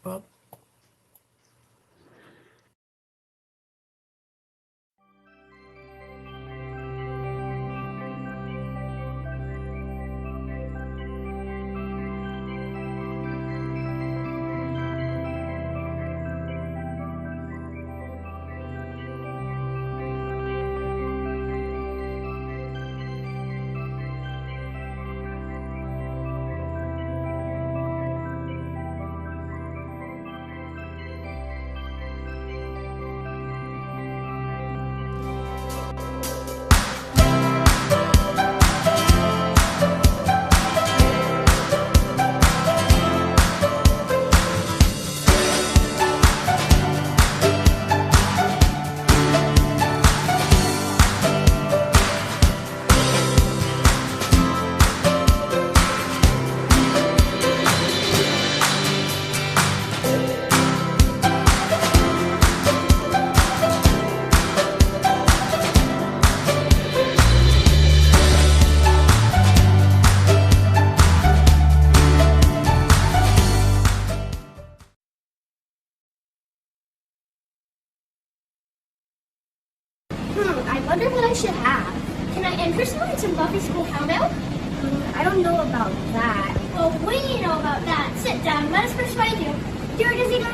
light bulb. I wonder what I should have. Can I interest you in some Buffy School Countdown? I don't know about that. Well, we know about that. Sit down. Let us persuade you. Dear Dizzy,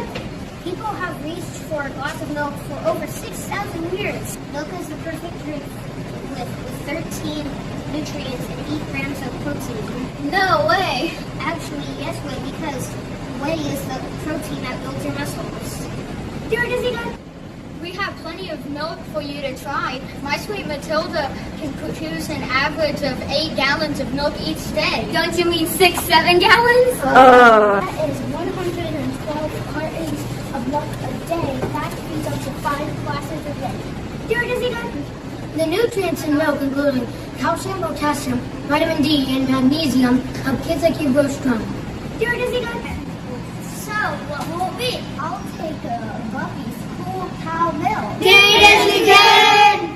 people have reached for a glass of milk for over 6,000 years. Milk is the perfect drink with 13 nutrients and 8 grams of protein. No way! Actually, yes way, because whey is the protein that builds your muscles. Dear Dizzy, we have plenty of milk for you to try. My sweet Matilda can produce an average of 8 gallons of milk each day. Don't you mean 6-7 gallons? That is 112 cartons of milk a day. That feeds up to 5 glasses a day. Dear Dizzy, the nutrients in milk, including calcium, potassium, vitamin D, and magnesium, help kids like you grow strong. Dear Dizzy, so what will it be? I'll take a Buffy School Cow milk. Dizzy Dad!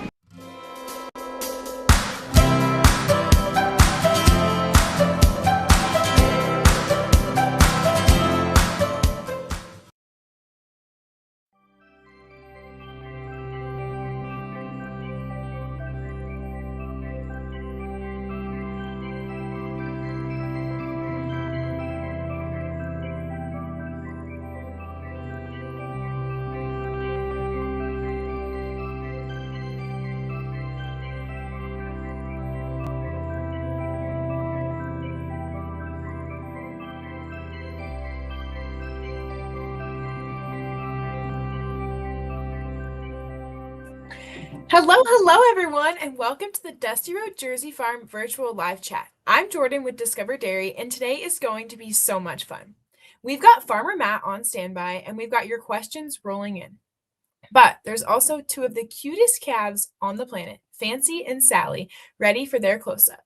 Hello, everyone, and welcome to the Dusty Road Jersey Farm virtual live chat. I'm Jordan with Discover Dairy, and today is going to be so much fun. We've got Farmer Matt on standby, and we've got your questions rolling in. But there's also 2 of the cutest calves on the planet, Fancy and Sally, ready for their close-up.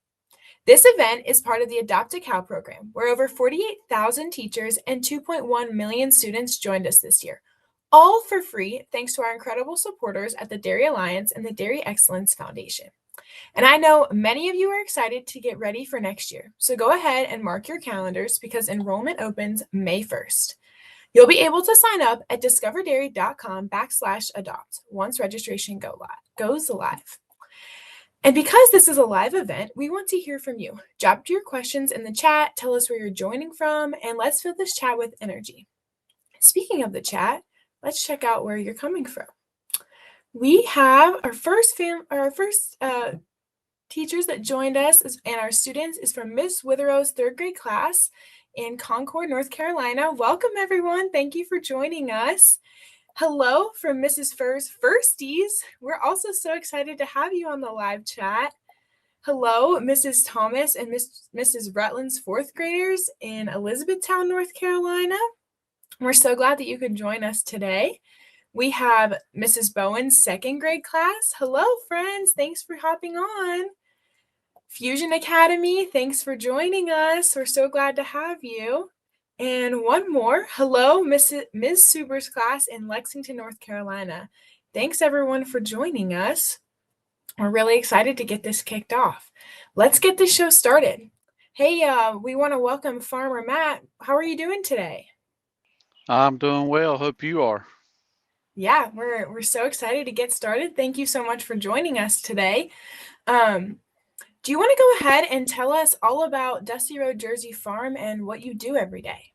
This event is part of the Adopt a Cow program, where over 48,000 teachers and 2.1 million students joined us this year. All for free, thanks to our incredible supporters at the Dairy Alliance and the Dairy Excellence Foundation. And I know many of you are excited to get ready for next year, so go ahead and mark your calendars because enrollment opens May 1st. You'll be able to sign up at discoverdairy.com/adopt once registration goes live. And because this is a live event, we want to hear from you. Drop your questions in the chat, tell us where you're joining from, and let's fill this chat with energy. Speaking of the chat, let's check out where you're coming from. We have our first teachers that joined us and our students is from Miss Witherow's 3rd grade class in Concord, North Carolina. Welcome, everyone. Thank you for joining us. Hello from Mrs. Furr's Firsties. We're also so excited to have you on the live chat. Hello, Mrs. Thomas and Mrs. Rutland's 4th graders in Elizabethtown, North Carolina. We're so glad that you could join us today. We have Mrs. Bowen's 2nd grade class. Hello, friends. Thanks for hopping on. Fusion Academy, thanks for joining us. We're so glad to have you. And one more. Hello, Ms. Suber's class in Lexington, North Carolina. Thanks, everyone, for joining us. We're really excited to get this kicked off. Let's get this show started. Hey, we want to welcome Farmer Matt. How are you doing today? I'm doing well. Hope you are. Yeah, we're so excited to get started. Thank you so much for joining us today. Um, do you want to go ahead and tell us all about Dusty Road Jersey Farm and what you do every day?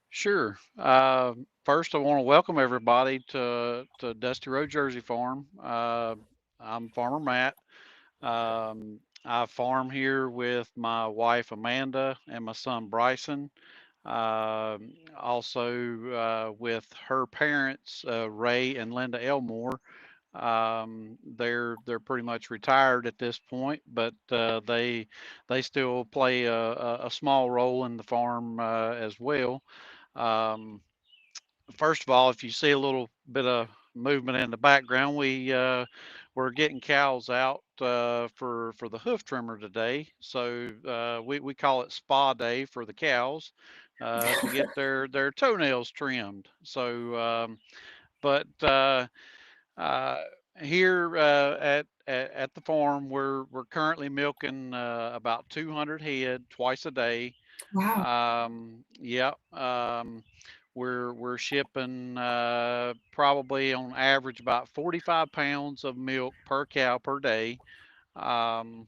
Sure. First, I want to welcome everybody to Dusty Road Jersey Farm. I'm Farmer Matt. I farm here with my wife Amanda and my son Bryson. Also with her parents, Ray and Linda Elmore. They're pretty much retired at this point, but they still play a small role in the farm as well. Um, First of all, if you see a little bit of movement in the background, we're getting cows out for the hoof trimmer today. So we call it spa day for the cows to get their toenails trimmed. But uh, here at the farm, we're currently milking about 200 head twice a day. Wow. Yeah, we're shipping probably on average about 45 pounds of milk per cow per day. Um,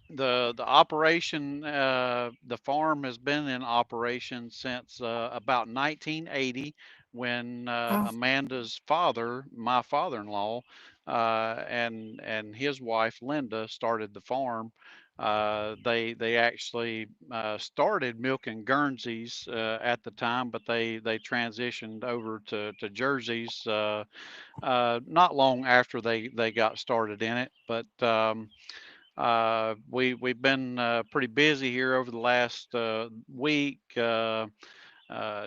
the operation, the farm has been in operation since about 1980, when Wow. Amanda's father, my father-in-law, and his wife Linda started the farm. They actually started milking Guernseys at the time, but they transitioned over to Jerseys not long after they got started in it. But we've been pretty busy here over the last week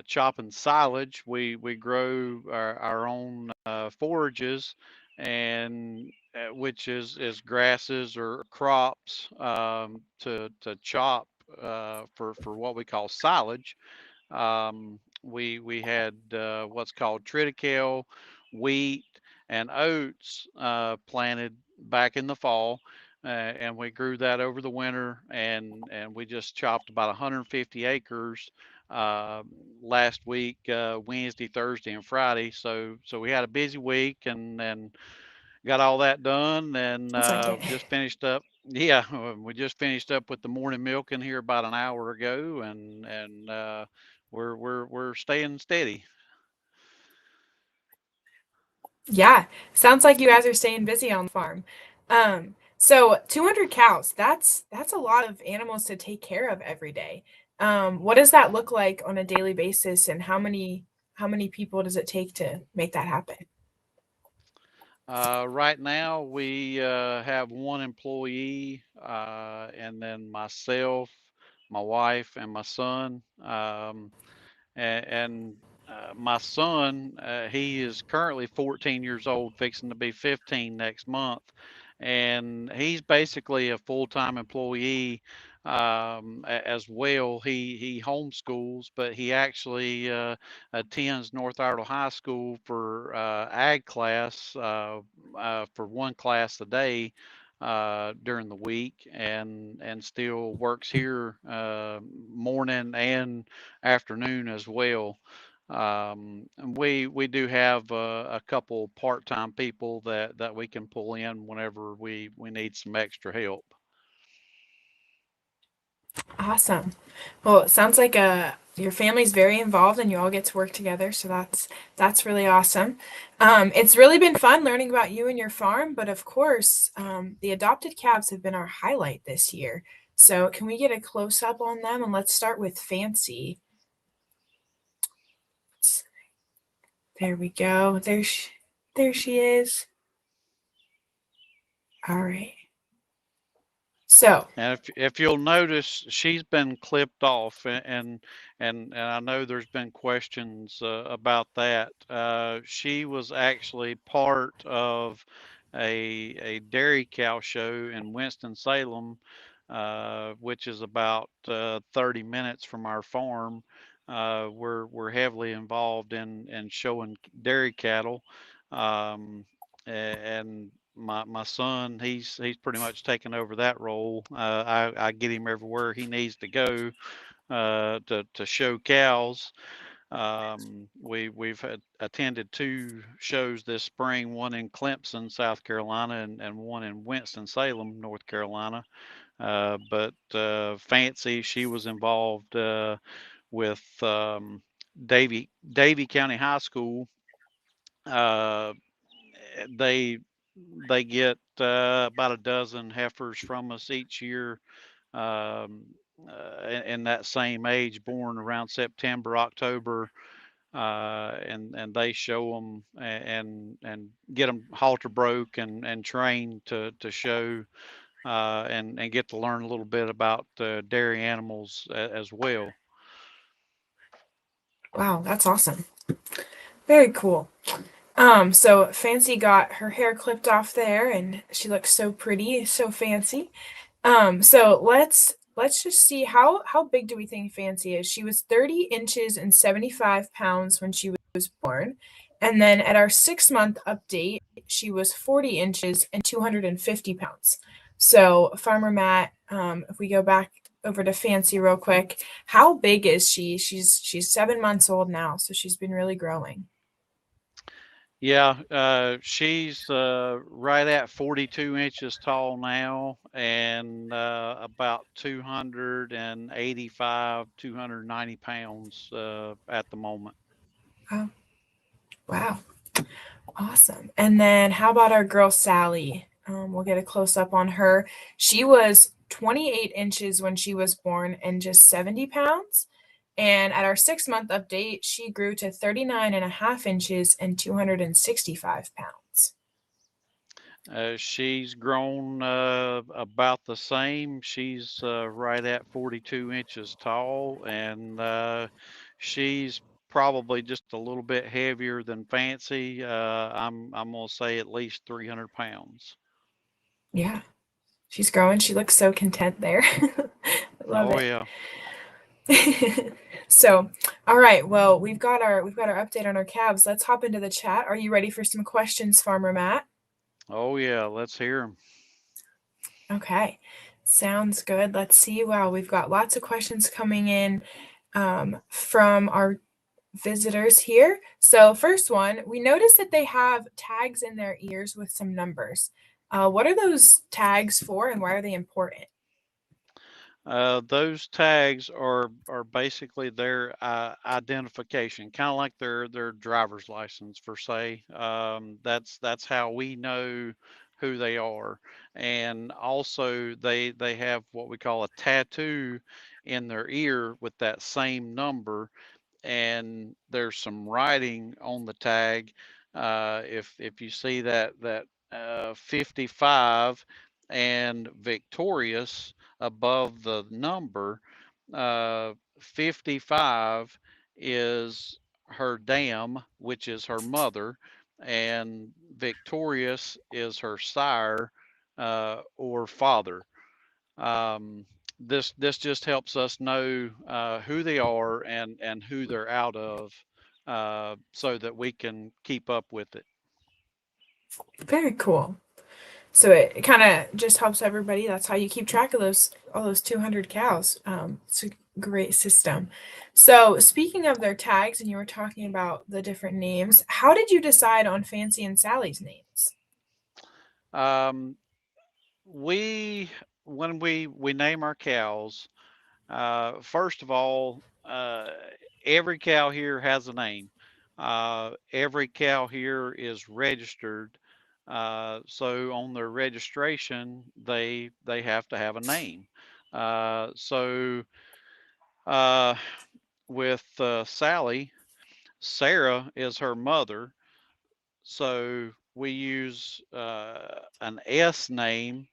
chopping silage. We grow our own forages, and which is grasses or crops to chop for what we call silage. We had what's called triticale, wheat, and oats planted back in the fall, and we grew that over the winter, and we just chopped about 150 acres uh, last week, Wednesday, Thursday, and Friday. So we had a busy week, and got all that done, and Sounds like it. just finished up. Yeah, we just finished up with the morning milking here about an hour ago, and we're staying steady. Yeah, sounds like you guys are staying busy on the farm. So 200 cows, that's a lot of animals to take care of every day. What does that look like on a daily basis, and how many people does it take to make that happen? Right now, we have one employee, and then myself, my wife, and my son. And my son, he is currently 14 years old, fixing to be 15 next month, and he's basically a full-time employee as well. He homeschools, but he actually attends North Iredell High School for ag class for one class a day during the week, and still works here morning and afternoon as well. And we do have a couple part-time people that we can pull in whenever we need some extra help. Awesome. Well, it sounds like your family's very involved and you all get to work together, so that's really awesome. It's really been fun learning about you and your farm, but of course, the adopted calves have been our highlight this year. So, can we get a close up on them? And let's start with Fancy. There we go. There she is. All right. So, And if you'll notice, she's been clipped off, and I know there's been questions about that. She was actually part of a dairy cow show in Winston-Salem, which is about 30 minutes from our farm. We're heavily involved in showing dairy cattle. Um, and my son, he's pretty much taken over that role. I get him everywhere he needs to go to show cows. We've attended two shows this spring, one in Clemson, South Carolina, and one in Winston-Salem, North Carolina. But Fancy, she was involved with Davie County High School. Uh, they they get about a dozen heifers from us each year, um, in that same age, born around September, October, and they show them and get them halter broke and trained to show, and get to learn a little bit about dairy animals as well. Wow, that's awesome. Very cool. So Fancy got her hair clipped off there and she looks so pretty, so fancy. So let's just see how big do we think Fancy is? She was 30 inches and 75 pounds when she was born. And then at our 6 month update, she was 40 inches and 250 pounds. So Farmer Matt, if we go back over to Fancy real quick, how big is she? She's 7 months old now, so she's been really growing. Yeah, she's right at 42 inches tall now, and about 285, 290 pounds at the moment. Oh, wow. Awesome. And then how about our girl Sally? We'll get a close up on her. She was 28 inches when she was born and just 70 pounds. And at our 6 month update, she grew to 39 and a half inches and 265 pounds. She's grown about the same. She's right at 42 inches tall, and she's probably just a little bit heavier than Fancy. I'm gonna say at least 300 pounds. Yeah, she's growing. She looks so content there. I love Oh it. yeah, So, all right. Well, we've got our update on our calves. Let's hop into the chat. Are you ready for some questions, Farmer Matt? oh yeah. Let's hear 'em. Okay, sounds good. Let's see. Wow, we've got lots of questions coming in from our visitors here. So, first one, we noticed that they have tags in their ears with some numbers. What are those tags for, and why are they important? Those tags are basically their identification, kind of like their driver's license for say. That's how we know who they are, and also they have what we call a tattoo in their ear with that same number, and there's some writing on the tag. If you see that 55 and victorious above the number, 55 is her dam, which is her mother, and victorious is her sire or father. Um, this just helps us know who they are and who they're out of, so that we can keep up with it. Very cool. So it kind of just helps everybody. That's how you keep track of those all those 200 cows. It's a great system. So speaking of their tags, and you were talking about the different names, how did you decide on Fancy and Sally's names? Um, we when we name our cows, first of all, every cow here has a name. Every cow here is registered. So on their registration, they have to have a name. So uh, with Sally, Sarah is her mother. So we use an S name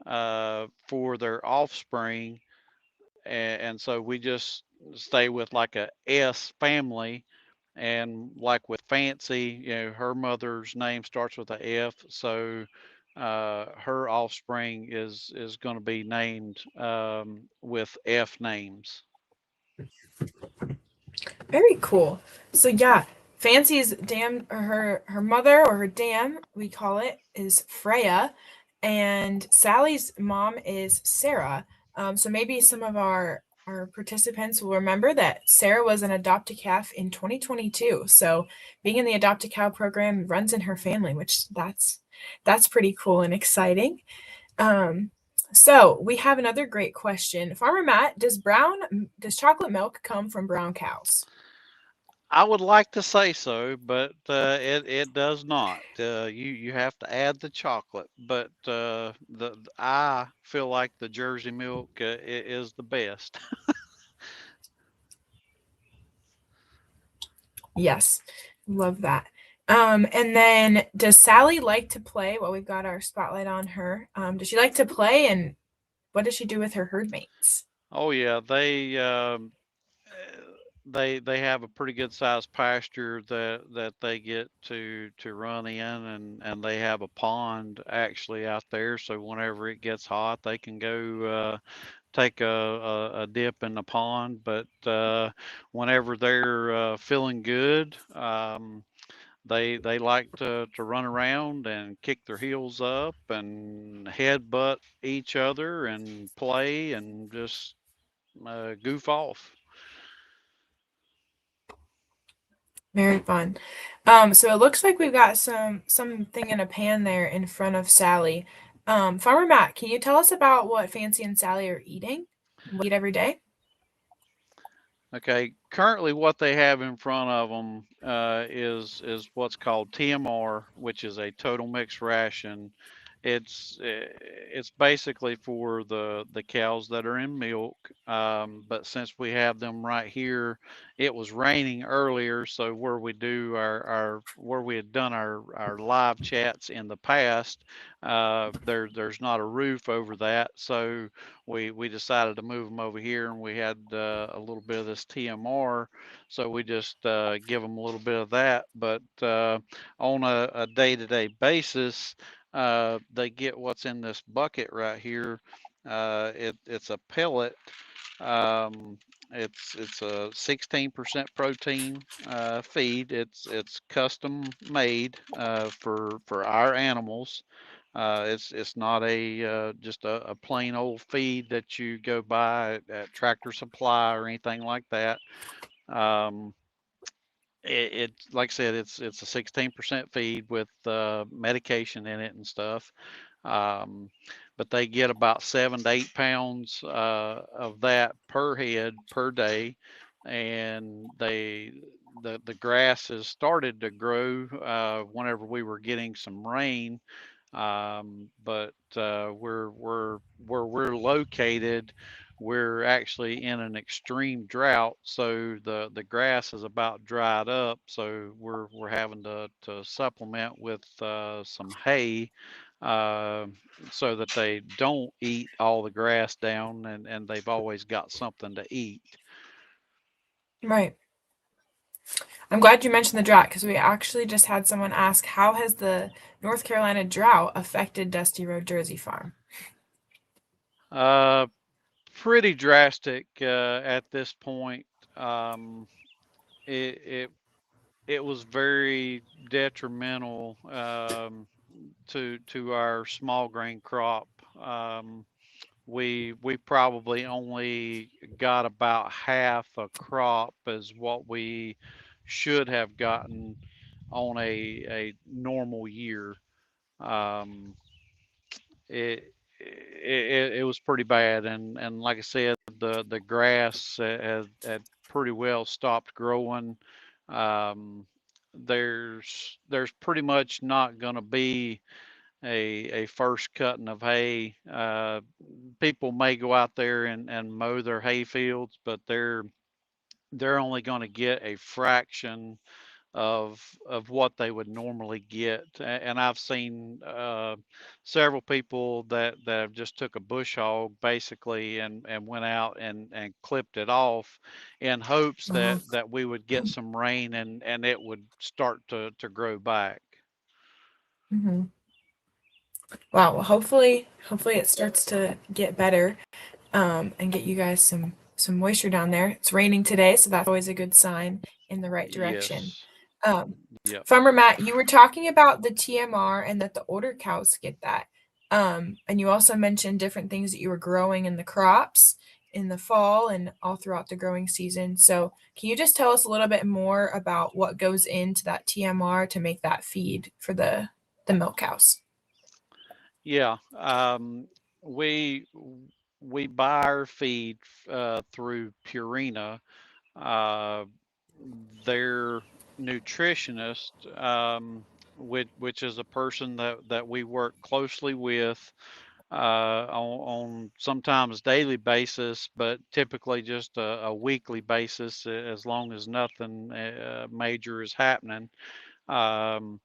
for their offspring, and so we just stay with like a S family. And like with Fancy, her mother's name starts with a F, so her offspring is going to be named with F names. Very cool. So yeah, Fancy's dam or her mother or her dam, we call it, is Freya, and Sally's mom is Sarah. So maybe some of our our participants will remember that Sarah was an adopt-a-calf in 2022. So being in the adopt-a-cow program runs in her family, which that's pretty cool and exciting. So we have another great question. Farmer Matt, does chocolate milk come from brown cows? I would like to say so, but it does not. You have to add the chocolate, but I feel like the Jersey milk is the best. Yes, love that. And then does Sally like to play? Well, we've got our spotlight on her. Does she like to play, and what does she do with her herd mates? Oh yeah, they have a pretty good sized pasture that they get to run in, and they have a pond actually out there. So whenever it gets hot, they can go take a dip in the pond. But whenever they're feeling good, they like to run around and kick their heels up and headbutt each other and play and just goof off. Very fun. So it looks like we've got something in a pan there in front of Sally. Farmer Matt, can you tell us about what Fancy and Sally are eating? What they eat every day? Okay, currently what they have in front of them is what's called TMR, which is a total mixed ration. It's basically for the cows that are in milk, but since we have them right here, it was raining earlier, so where we do our where we had done our live chats in the past, there's not a roof over that, so we decided to move them over here, and we had a little bit of this TMR, so we just give them a little bit of that. But on a day-to-day basis, they get what's in this bucket right here. It's a pellet. Um, it's a 16% protein feed. It's custom made for our animals. It's not a just a plain old feed that you go buy at Tractor Supply or anything like that. Um, it like I said, it's a 16% feed with medication in it and stuff. Um, but they get about 7 to 8 pounds of that per head per day, and the grass has started to grow whenever we were getting some rain, but where we're located, we're actually in an extreme drought, so the grass is about dried up. So we're having to supplement with some hay, uh, so that they don't eat all the grass down, and they've always got something to eat. Right. I'm glad you mentioned the drought because we actually just had someone ask, how has the North Carolina drought affected Dusty Road Jersey Farm? Uh, Pretty drastic at this point. Um, it, it it was very detrimental to our small grain crop. We probably only got about half a crop as what we should have gotten on a normal year. Um, it was pretty bad, and like I said, the grass had pretty well stopped growing. Um, there's pretty much not going to be a first cutting of hay. People may go out there and mow their hay fields, but they're only going to get a fraction of what they would normally get. And I've seen several people that have just took a bush hog basically and went out and clipped it off in hopes Wow. that we would get some rain and it would start to grow back. Mm-hmm. Wow. Well, hopefully it starts to get better, and get you guys some moisture down there. It's raining today, so that's always a good sign in the right direction. Yes. Um, Yep. Farmer Matt, you were talking about the TMR and that the older cows get that. And you also mentioned different things that you were growing in the crops. in the fall and all throughout the growing season. So, can you just tell us a little bit more about what goes into that TMR to make that feed for the milk cows? Yeah, we we buy our feed through Purina. Uh, their nutritionist, which is a person that we work closely with on sometimes daily basis, but typically just a weekly basis, as long as nothing major is happening. Um,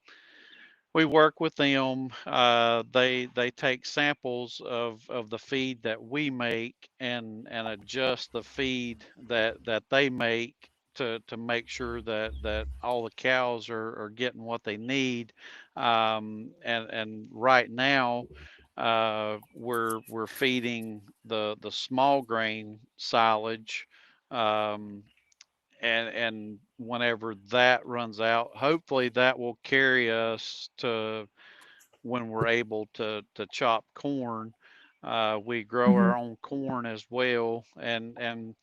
we work with them. They take samples of the feed that we make and adjust the feed that they make to make sure that all the cows are getting what they need. And right now, we're feeding the small grain silage. Um, and whenever that runs out, hopefully that will carry us to when we're able to chop corn. We grow Mhm. our own corn as well, and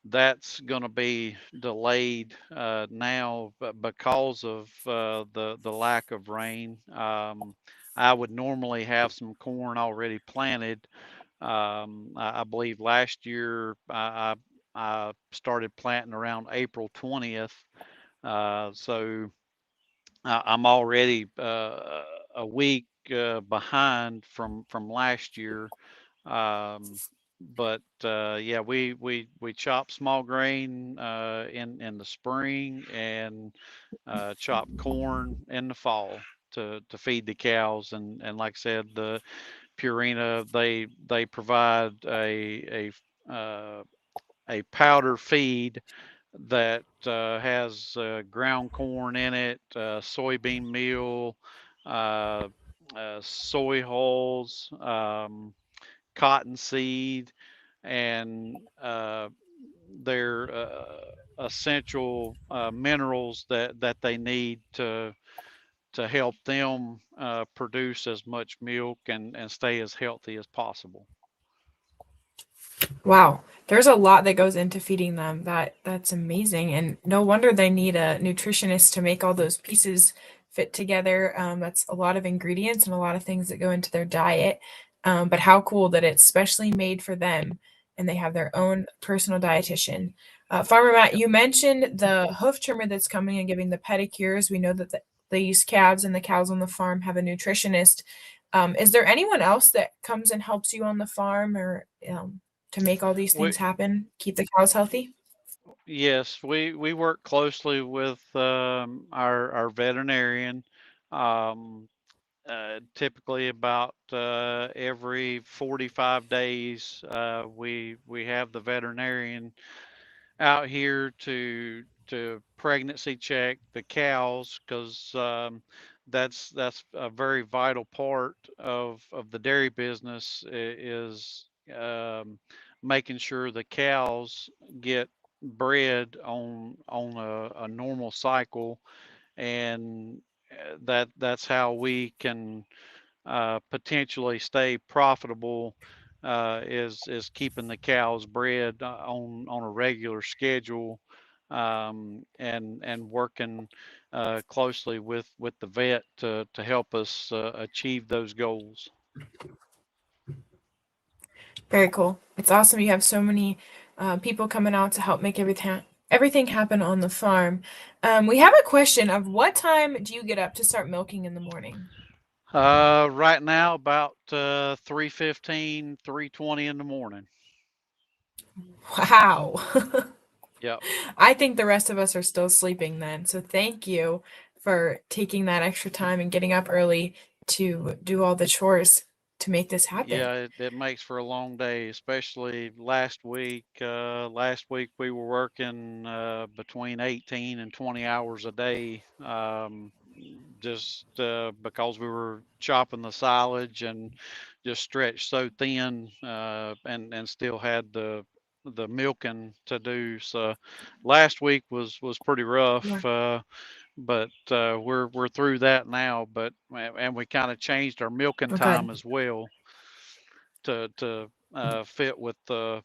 that's going to be delayed now, but because of the lack of rain. I would normally have some corn already planted. I believe last year I started planting around April 20th. So I'm already a week behind from last year. Um, but yeah, we chop small grain in the spring and chop corn in the fall to feed the cows. And like I said, the Purina, they provide a powder feed that has ground corn in it, soybean meal, uh, soy hulls, cottonseed, and their essential minerals that they need to help them produce as much milk and stay as healthy as possible. Wow, there's a lot that goes into feeding them. That's amazing, and no wonder they need a nutritionist to make all those pieces fit together. That's a lot of ingredients and a lot of things that go into their diet. But how cool that it's specially made for them, and they have their own personal dietitian. Farmer Matt, Yep. you mentioned the hoof trimmer that's coming and giving the pedicures. We know that these calves and the cows on the farm have a nutritionist. Is there anyone else that comes and helps you on the farm, or to make all these things We happen, keep the cows healthy? Yes, we work closely with our veterinarian. Um, Typically about every 45 days, we have the veterinarian out here to pregnancy check the cows because that's a very vital part of the dairy business is making sure the cows get bred on a normal cycle, and that's how we can potentially stay profitable, is keeping the cows bred on a regular schedule, and working closely with the vet to help us achieve those goals. Very cool. It's awesome you have so many people coming out to help make everything happen on the farm. We have a question of what time do you get up to start milking in the morning? Right now about 3:15, 3:20 in the morning. Wow. Yep. I think the rest of us are still sleeping then. So thank you for taking that extra time and getting up early to do all the chores to make this happen. Yeah, it makes for a long day, especially last week. Last week we were working between 18 and 20 hours a day, just because we were chopping the silage and just stretched so thin, and still had the milking to do. So last week was pretty Yeah. rough. But we're through that now. But and we kind of changed our milking Oh, good. time as well to fit with the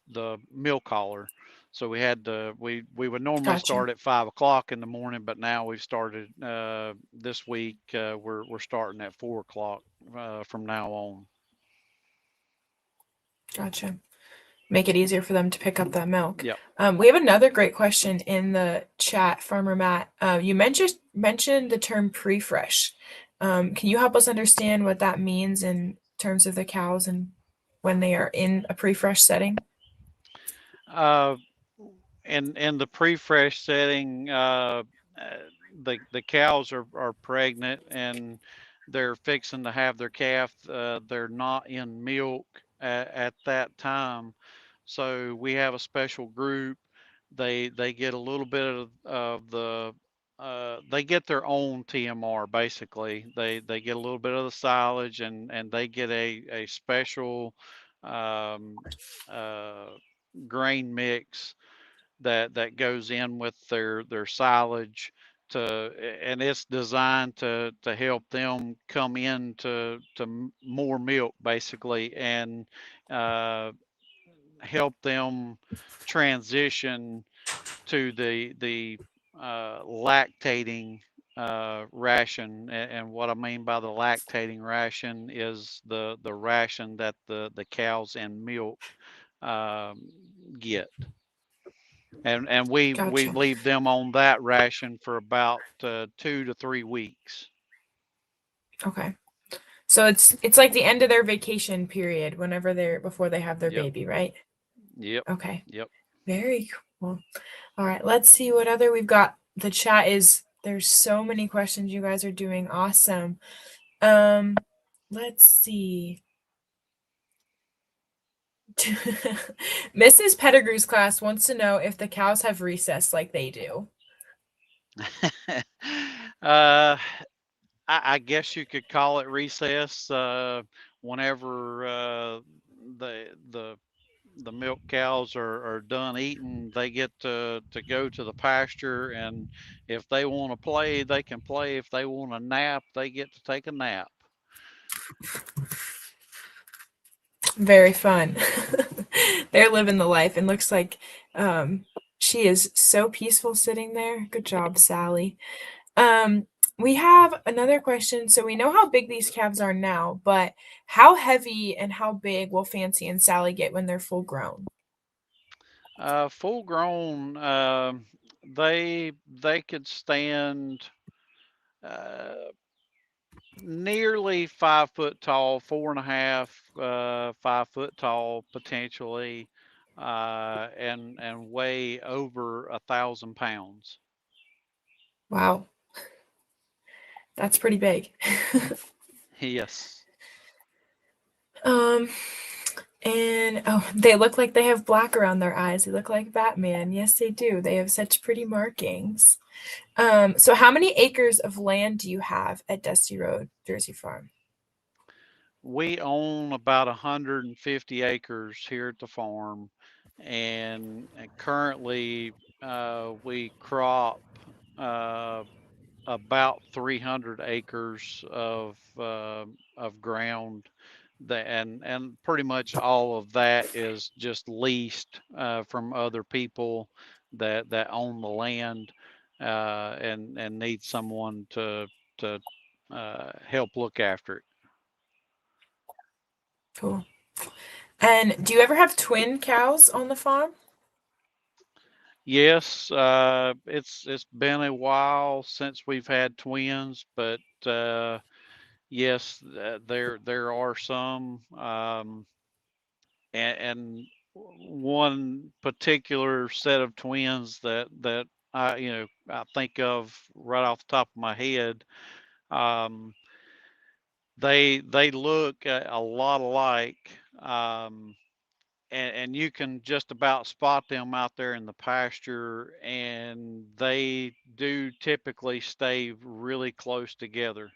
milk collar. So we would normally Gotcha. start at 5 o'clock in the morning, but now we've started this week. We're starting at 4 o'clock from now on. Gotcha. Make it easier for them to pick up that milk. Yep. We have another great question in the chat, Farmer Matt. You mentioned the term pre-fresh. Can you help us understand what that means in terms of the cows and when they are in a pre-fresh setting? Uh, in the pre-fresh setting, the cows are pregnant and they're fixing to have their calf. They're not in milk at that time, so we have a special group. They get a little bit of the they get their own TMR basically. They get a little bit of the silage and they get a special um, uh, grain mix that goes in with their silage to, and it's designed to help them come in to more milk basically, and uh, help them transition to the lactating ration. And what I mean by the lactating ration is the ration that the cows and milk um, get. And we Gotcha. leave them on that ration for about 2 to 3 weeks. Okay. So it's like the end of their vacation period whenever they're before they have their Yep. baby, right? Yep. Okay. Yep. Very cool. All right, let's see what other we've got. The chat is there's so many questions. You guys are doing awesome. Um, let's see. Mrs. Pettigrew's class wants to know if the cows have recess like they do. uh, I guess you could call it recess. Whenever the the milk cows are done eating, they get to go to the pasture, and if they want to play, they can play. If they want to nap, they get to take a nap. Very fun. They're living the life and looks like um, she is so peaceful sitting there. Good job, Sally. Um, we have another question. So we know how big these calves are now, but how heavy and how big will Fancy and Sally get when they're full grown? Full grown, they could stand uh, nearly 5 foot tall, 4.5, 5 foot tall potentially, and weigh over 1,000 pounds. Wow, that's pretty big. Yes. um, and oh, they look like they have black around their eyes. They look like Batman. Yes, they do. They have such pretty markings. So how many acres of land do you have at Dusty Road, Jersey Farm? We own about 150 acres here at the farm, and currently we crop uh, about 300 acres of ground. And pretty much all of that is just leased from other people that own the land and need someone to help look after it. Cool. And do you ever have twin cows on the farm? Yes, it's been a while since we've had twins, but yes, there are some, and one particular set of twins that I think of right off the top of my head. Um, they look a lot alike. And you can just about spot them out there in the pasture, and they do typically stay really close together.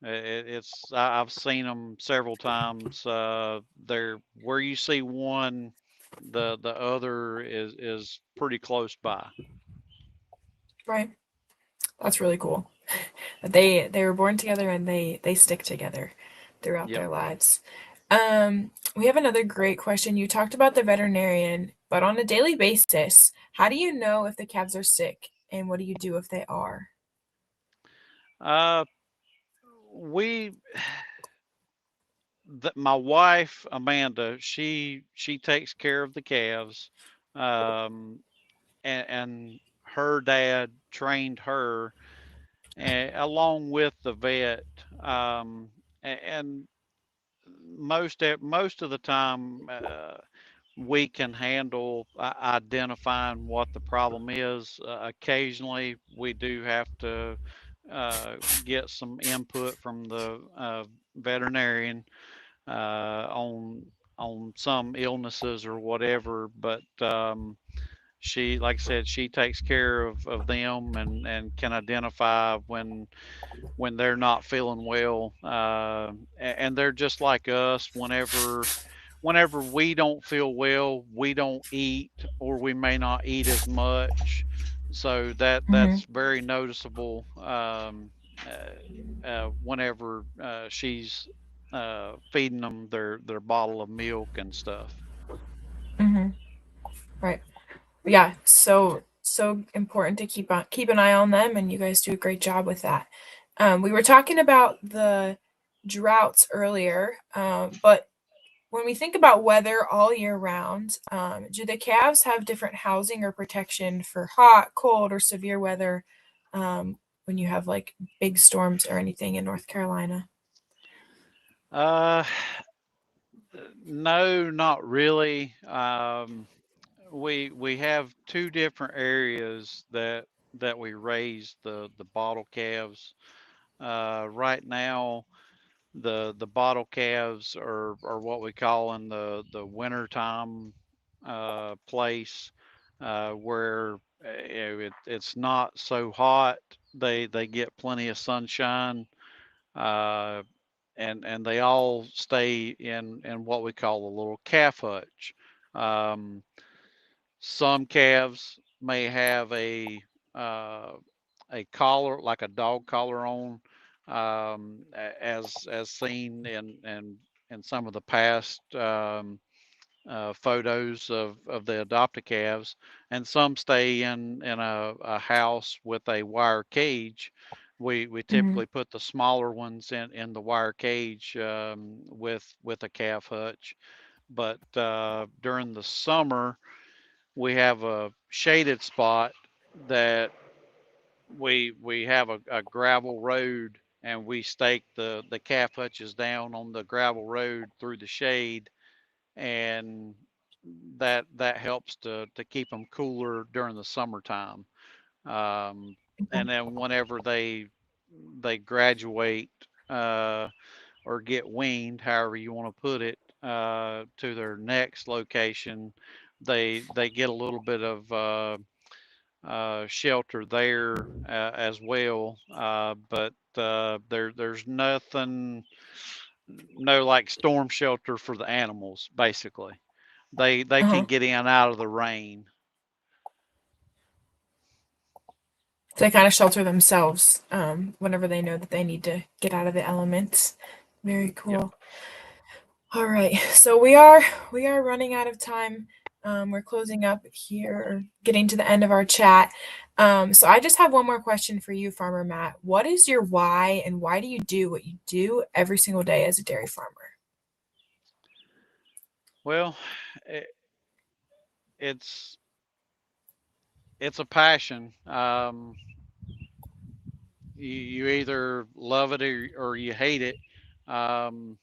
I've seen them several times. They're where you see one, the other is pretty close by. Right. That's really cool. They were born together and they stick together throughout Yep. their lives. We have another great question. You talked about the veterinarian, but on a daily basis, how do you know if the calves are sick, and what do you do if they are? Uh, we, my wife Amanda, she takes care of the calves, um, and her dad trained her, along with the vet, and most of the time, we can handle identifying what the problem is. Occasionally, we do have to uh, get some input from the veterinarian on some illnesses or whatever. But she, like I said, she takes care of them, and can identify when they're not feeling well, and they're just like us. Whenever we don't feel well, we don't eat, or we may not eat as much. So Hmm. that's very noticeable, whenever she's feeding them their bottle of milk and stuff. Hmm. Right. Yeah. So important to keep an eye on them, and you guys do a great job with that. We were talking about the droughts earlier, but when we think about weather all year round, do the calves have different housing or protection for hot, cold, or severe weather when you have like big storms or anything in North Carolina? Uh, no, not really. We have two different areas that we raise the bottle calves. Right now, the bottle calves are what we call in the wintertime place, where it's not so hot. They get plenty of sunshine, uh, and they all stay in what we call a little calf hutch. Um, some calves may have uh, a collar, like a dog collar on, as seen in some of the past photos of the adopted calves, and some stay in a house with a wire cage. We Hmm. typically put the smaller ones in the wire cage, with a calf hutch. But during the summer, we have a shaded spot that we have a gravel road, and we stake the calf hutches down on the gravel road through the shade, and that helps to keep them cooler during the summertime. Um, and then whenever they graduate, uh, or get weaned, however you want to put it, to their next location, they get a little bit of shelter there, as well. But there's nothing, no like storm shelter for the animals. Basically, they Uh-huh. can get in out of the rain. So they kind of shelter themselves whenever they know that they need to get out of the elements. Very Yep. cool. All right, so we are running out of time. We're closing up here, or getting to the end of our chat. So I just have one more question for you, Farmer Matt. What is your why, and why do you do what you do every single day as a dairy farmer? Well, it, it's it's a passion. You either love it, or you hate it. Um,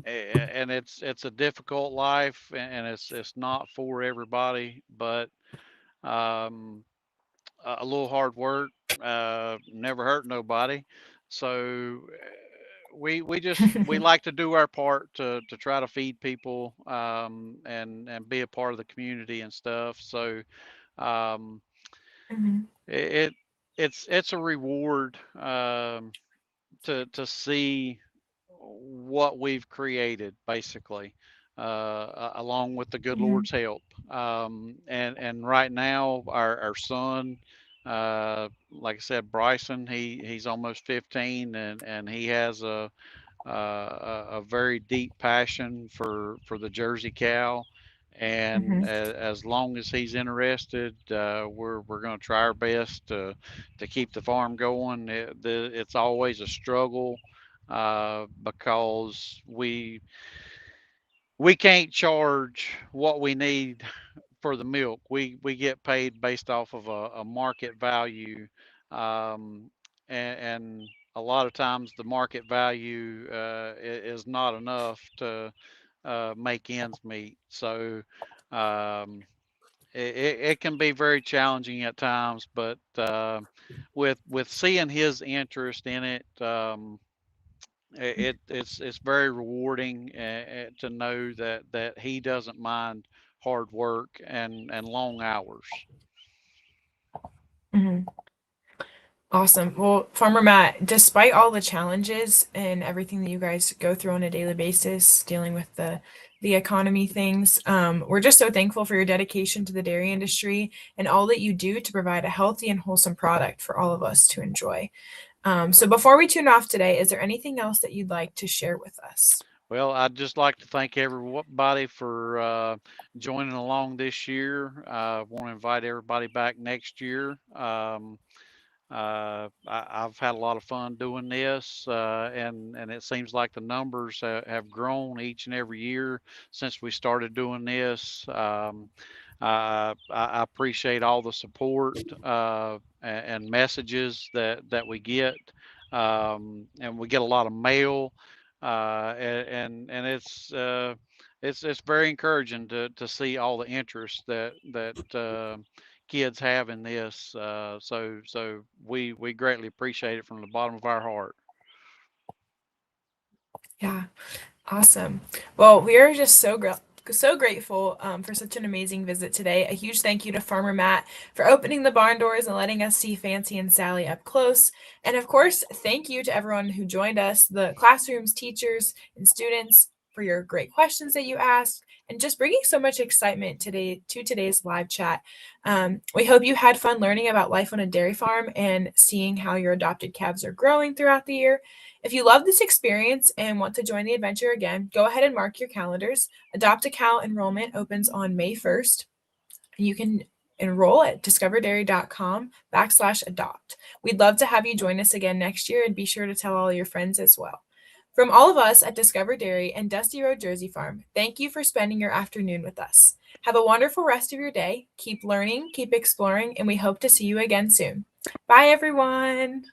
and it's a difficult life, and it's not for everybody, but um, a little hard work never hurt nobody. So we like to do our part to try to feed people, and be a part of the community and stuff. So um, Mhm, it it's a reward, to see what we've created, basically, along with the good mhm, Lord's help. And right now, our son, like I said, Bryson, he's almost 15, and he has a very deep passion for the Jersey cow, and Mhm. as long as he's interested, we're going to try our best to keep the farm going. It's always a struggle because we can't charge what we need for the milk. We get paid based off of a market value, um, and a lot of times the market value is not enough to make ends meet. So um, it can be very challenging at times, but with seeing his interest in it. It's very rewarding to know that he doesn't mind hard work and long hours. Mhm. Awesome. Well, Farmer Matt, despite all the challenges and everything that you guys go through on a daily basis, dealing with the economy things, we're just so thankful for your dedication to the dairy industry and all that you do to provide a healthy and wholesome product for all of us to enjoy. So before we tune off today, is there anything else that you'd like to share with us? Well, I'd just like to thank everybody for joining along this year. I want to invite everybody back next year. I've had a lot of fun doing this, and it seems like the numbers have grown each and every year since we started doing this. I appreciate all the support and messages that we get, and we get a lot of mail, and it's very encouraging to see all the interest that kids have in this. So we greatly appreciate it from the bottom of our heart. Yeah. Awesome. Well, we are just so grateful for such an amazing visit today. A huge thank you to Farmer Matt for opening the barn doors and letting us see Fancy and Sally up close. And of course, thank you to everyone who joined us, the classrooms, teachers, and students, for your great questions that you asked and just bringing so much excitement today to today's live chat. We hope you had fun learning about life on a dairy farm and seeing how your adopted calves are growing throughout the year. If you love this experience and want to join the adventure again, go ahead and mark your calendars. Adopt a Cow enrollment opens on May 1st. You can enroll at discoverdairy.com/adopt. We'd love to have you join us again next year and be sure to tell all your friends as well. From all of us at Discover Dairy and Dusty Road Jersey Farm, thank you for spending your afternoon with us. Have a wonderful rest of your day. Keep learning, keep exploring, and we hope to see you again soon. Bye, everyone.